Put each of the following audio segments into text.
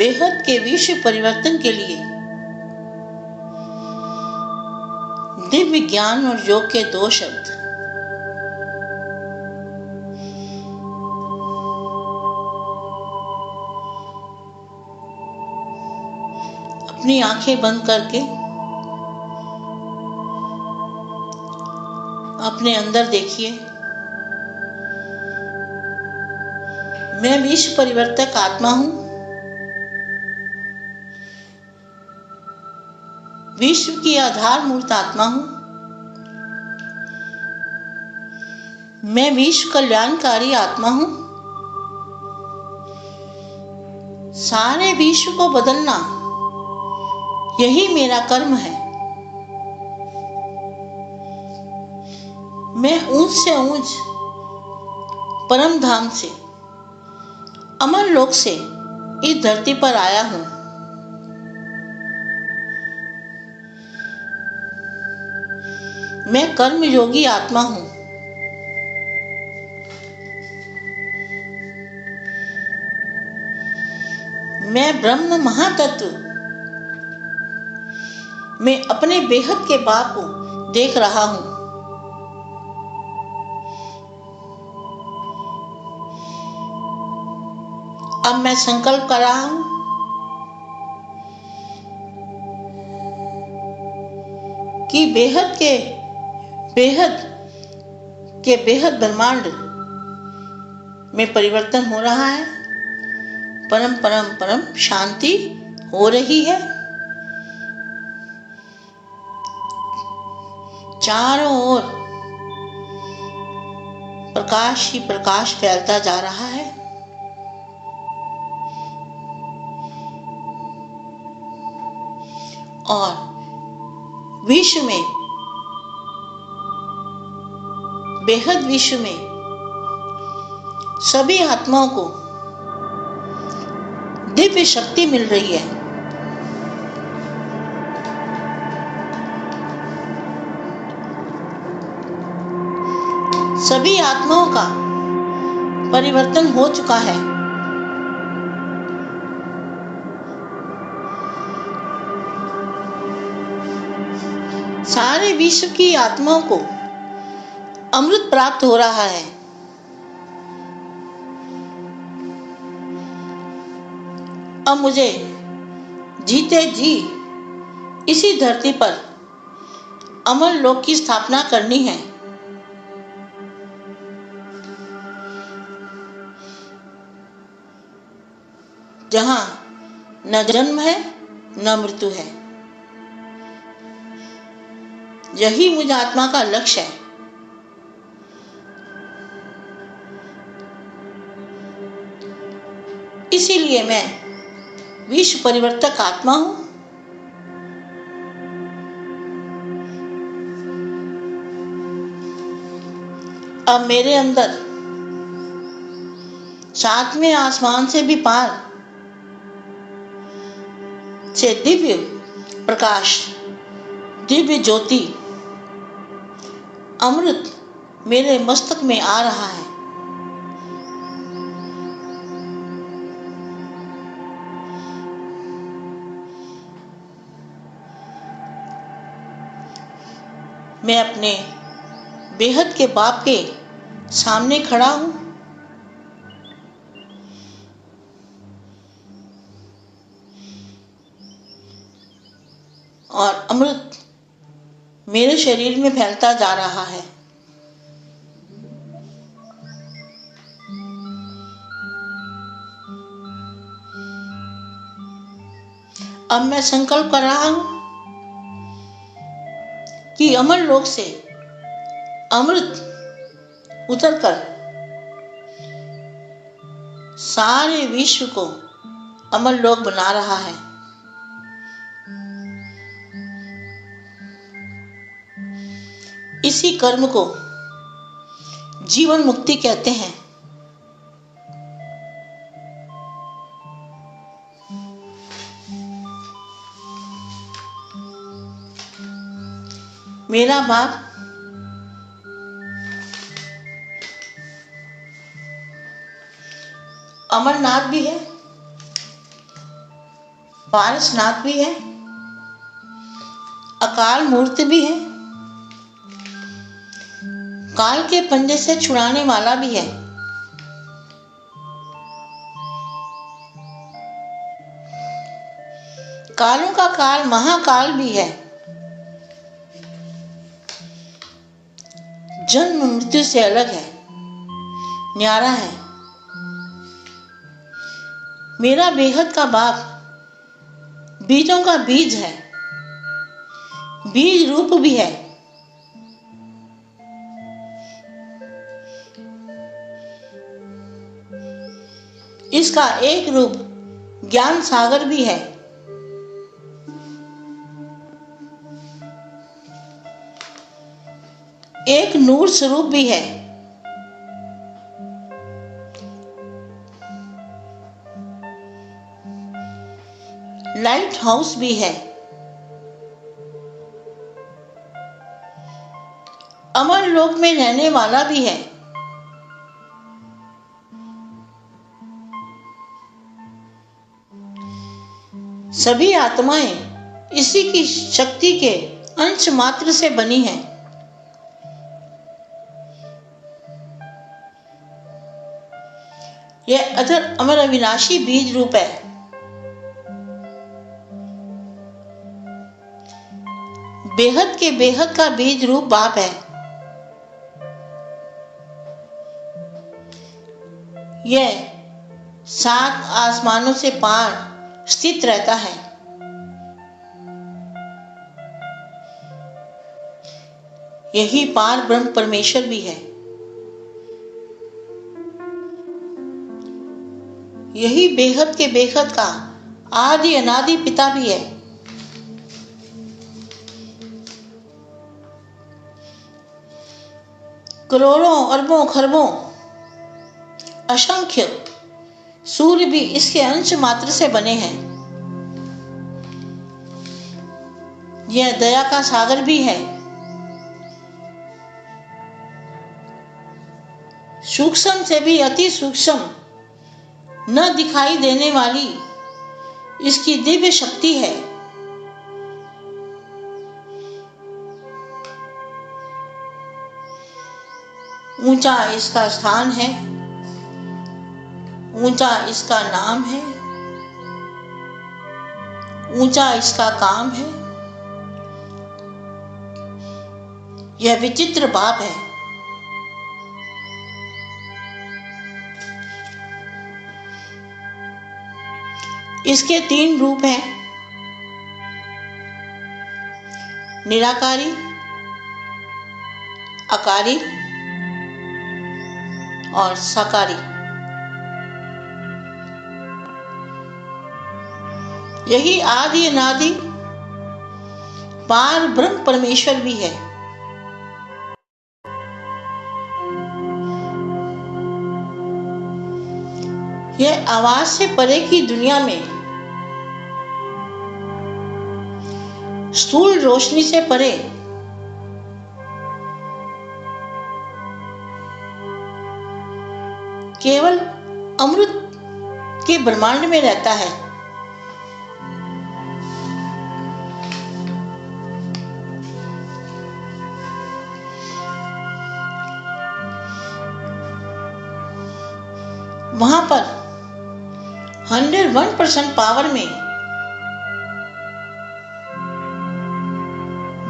बेहद के विश्व परिवर्तन के लिए दिव्य ज्ञान और योग के दो शब्द। अपनी आंखें बंद करके अपने अंदर देखिए। मैं विश्व परिवर्तक आत्मा हूं। विश्व की आधारभूत आत्मा हूं। मैं विश्व कल्याणकारी आत्मा हूं। सारे विश्व को बदलना यही मेरा कर्म है। मैं ऊंच से ऊंच परम धाम से, अमर लोक से इस धरती पर आया हूं। मैं कर्म योगी आत्मा हूं। मैं ब्रह्म महातत्व में अपने बेहद के बाप को देख रहा हूं। अब मैं संकल्प कर रहा हूं कि बेहद बेहद ब्रह्मांड में परिवर्तन हो रहा है। परम परम परम शांति हो रही है। चारों ओर प्रकाश ही प्रकाश फैलता जा रहा है। और विश्व में, बेहद विश्व में सभी आत्माओं को दिव्य शक्ति मिल रही है। सभी आत्माओं का परिवर्तन हो चुका है। सारे विश्व की आत्माओं को अमृत प्राप्त हो रहा है। अब मुझे जीते जी इसी धरती पर अमर लोक की स्थापना करनी है। जहां न जन्म है न मृत्यु है। यही मुझ आत्मा का लक्ष्य है। इसीलिए मैं विश्व परिवर्तक आत्मा हूं। अब मेरे अंदर सातवें आसमान से भी पार से दिव्य प्रकाश, दिव्य ज्योति, अमृत मेरे मस्तक में आ रहा है। मैं अपने बेहद के बाप के सामने खड़ा हूं। और अमृत मेरे शरीर में फैलता जा रहा है। अब मैं संकल्प कर रहा हूं कि अमर लोक से अमृत उतरकर सारे विश्व को अमर लोक बना रहा है। इसी कर्म को जीवन मुक्ति कहते हैं। मेरा बाप अमरनाथ भी है पारसनाथ भी है, अकाल मूर्त भी है, काल के पंजे से छुड़ाने वाला भी है। कालों का काल महाकाल भी है। जन्म मृत्यु से अलग है, न्यारा है। मेरा बेहद का बाप बीजों का बीज है, बीज रूप भी है। इसका एक रूप ज्ञान सागर भी है। एक नूर स्वरूप भी है। लाइट हाउस भी है। अमर लोक में रहने वाला भी है। सभी आत्माएं इसी की शक्ति के अंश मात्र से बनी हैं। यह अधर अमर अविनाशी बीज रूप है। बेहद के बेहद का बीज रूप बाप है। यह 7 आसमानों से पार स्थित रहता है। यही पार ब्रह्म परमेश्वर भी है। यही बेहद के बेहद का आदि अनादि पिता भी है। करोड़ों अरबों खरबों असंख्य सूर्य भी इसके अंश मात्र से बने हैं। यह दया का सागर भी है। सूक्ष्म से भी अति सूक्ष्म न दिखाई देने वाली इसकी दिव्य शक्ति है। ऊंचा इसका स्थान है, ऊंचा इसका नाम है, ऊंचा इसका काम है। यह विचित्र बाप है। इसके 3 रूप हैं, निराकारी, आकारी और साकारी। यही आदि अनादि पार ब्रह्म परमेश्वर भी है। यह आवाज से परे की दुनिया में, स्थूल रोशनी से परे केवल अमृत के ब्रह्मांड में रहता है। वहां पर 101% पावर में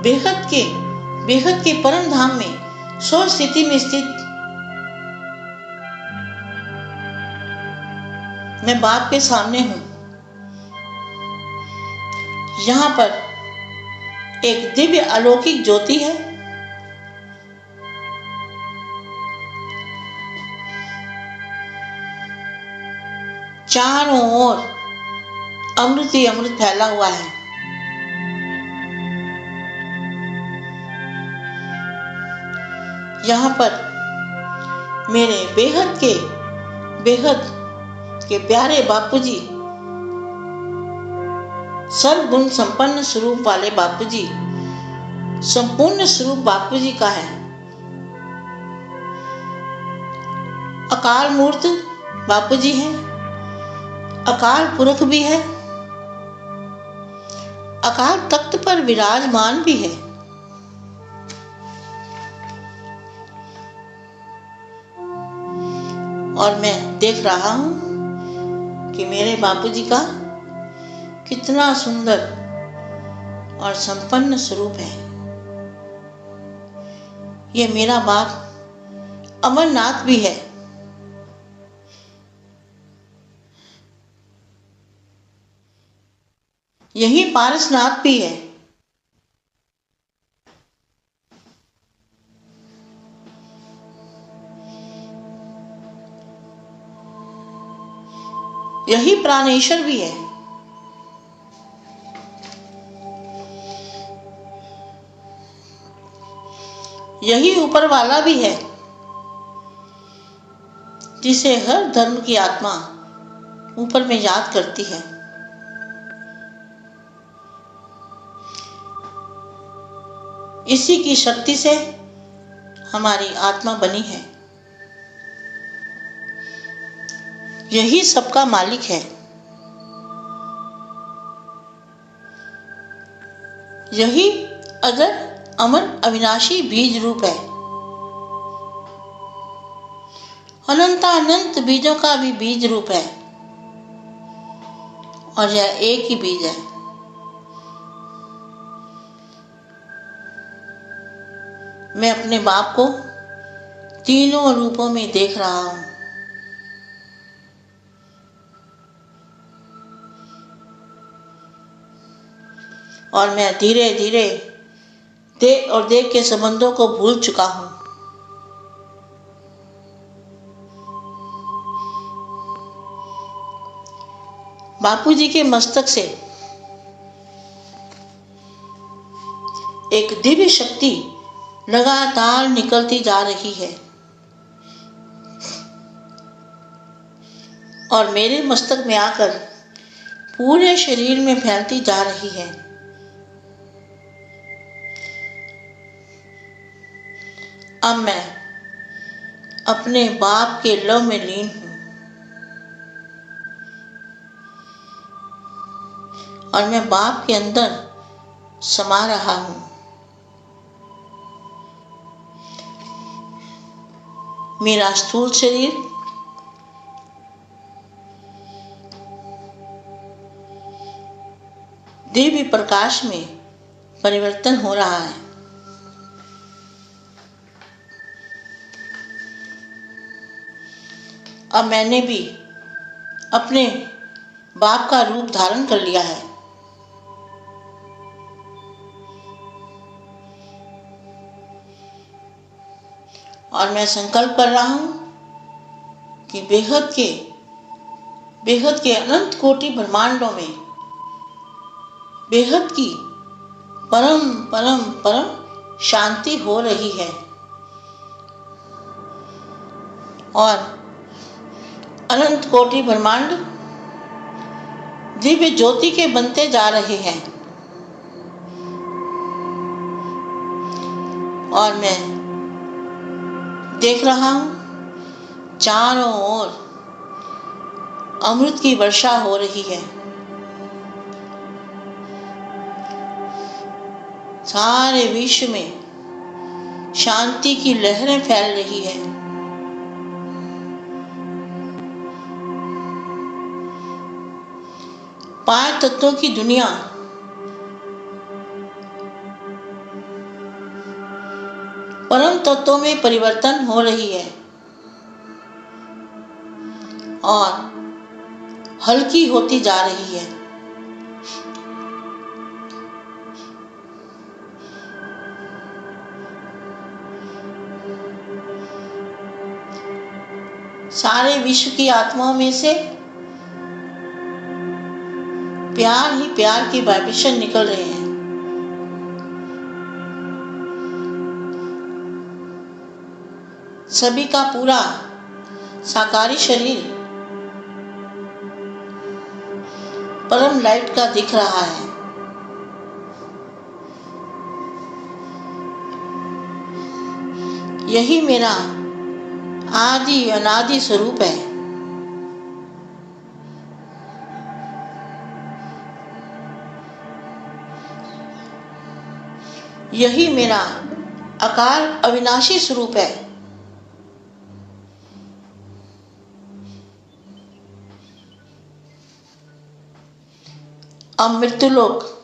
बेहद के परम धाम में स्व स्थिति में स्थित मैं बाप के सामने हूं। यहां पर एक दिव्य अलौकिक ज्योति है। चारों ओर अमृत ही अमृत फैला हुआ है। यहाँ पर मेरे बेहद के प्यारे बापूजी, सर्वगुण संपन्न स्वरूप वाले बापूजी, संपूर्ण स्वरूप बापूजी का है। अकाल मूर्त बापूजी है, अकाल पुरख भी है, अकाल तख्त पर विराजमान भी है। और मैं देख रहा हूं कि मेरे बापूजी का कितना सुंदर और संपन्न स्वरूप है। ये मेरा बाप अमरनाथ भी है। यही पारसनाथ भी है। यही प्राणेश्वर भी है। यही ऊपर वाला भी है, जिसे हर धर्म की आत्मा ऊपर में याद करती है। इसी की शक्ति से हमारी आत्मा बनी है। यही सबका मालिक है। यही अजर अमर अविनाशी बीज रूप है। अनंत बीजों का भी बीज रूप है, और यह एक ही बीज है। मैं अपने बाप को तीनों रूपों में देख रहा हूं। और मैं धीरे धीरे देह और देह के संबंधों को भूल चुका हूं। बापूजी के मस्तक से एक दिव्य शक्ति लगातार निकलती जा रही है और मेरे मस्तक में आकर पूरे शरीर में फैलती जा रही है। अब मैं अपने बाप के लव में लीन हूं और मैं बाप के अंदर समा रहा हूं। मेरा स्थूल शरीर दिव्य प्रकाश में परिवर्तन हो रहा है। अब मैंने भी अपने बाप का रूप धारण कर लिया है। और मैं संकल्प कर रहा हूं कि बेहद के अनंत कोटि ब्रह्मांडों में बेहद की परम परम परम शांति हो रही है और अनंत कोटि ब्रह्मांड दिव्य ज्योति के बनते जा रहे हैं। और मैं देख रहा हूं चारों ओर अमृत की वर्षा हो रही है। सारे विश्व में शांति की लहरें फैल रही है। पांच तत्वों की दुनिया परम तत्वों में परिवर्तन हो रही है और हल्की होती जा रही है। सारे विश्व की आत्माओं में से प्यार ही प्यार की वाइब्रेशन निकल रहे हैं। सभी का पूरा साकारी शरीर परम लाइट का दिख रहा है। यही मेरा आदि अनादि स्वरूप है। यही मेरा अकाल अविनाशी स्वरूप है। अब मृत्युलोक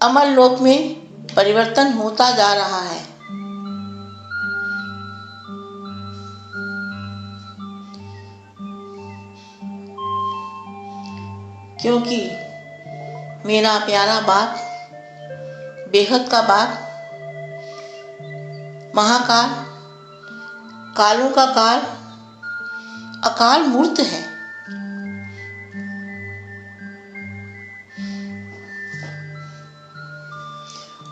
अमर लोक में परिवर्तन होता जा रहा है। क्योंकि मेरा प्यारा बाप, बेहद का बाप, महाकाल, कालों का काल, अकाल मूर्त है।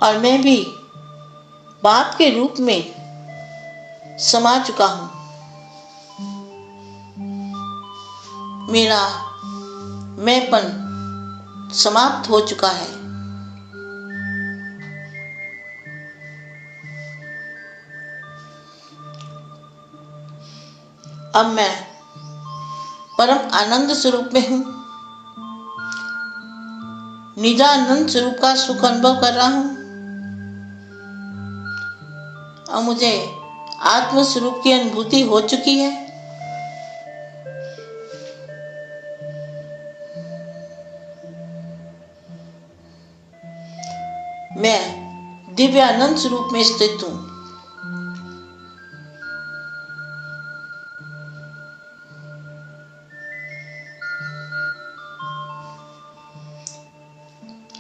और मैं भी बाप के रूप में समा चुका हूं। मेरा मैंपन समाप्त हो चुका है। अब मैं परम आनंद स्वरूप में हूं। निजानंद स्वरूप का सुख अनुभव कर रहा हूं। और मुझे आत्म स्वरूप की अनुभूति हो चुकी है। मैं दिव्यानंद स्वरूप में स्थित हूं।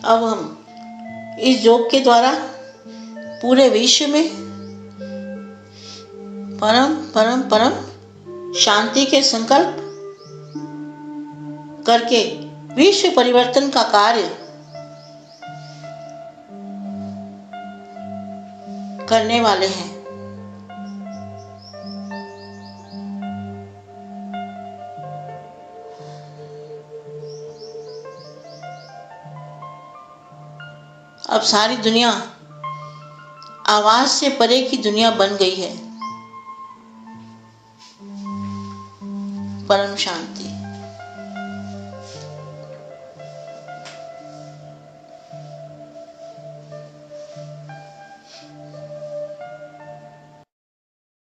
अब हम इस योग के द्वारा पूरे विश्व में परम परम परम शांति के संकल्प करके विश्व परिवर्तन का कार्य करने वाले हैं। अब सारी दुनिया आवाज से परे की दुनिया बन गई है। परम शांति।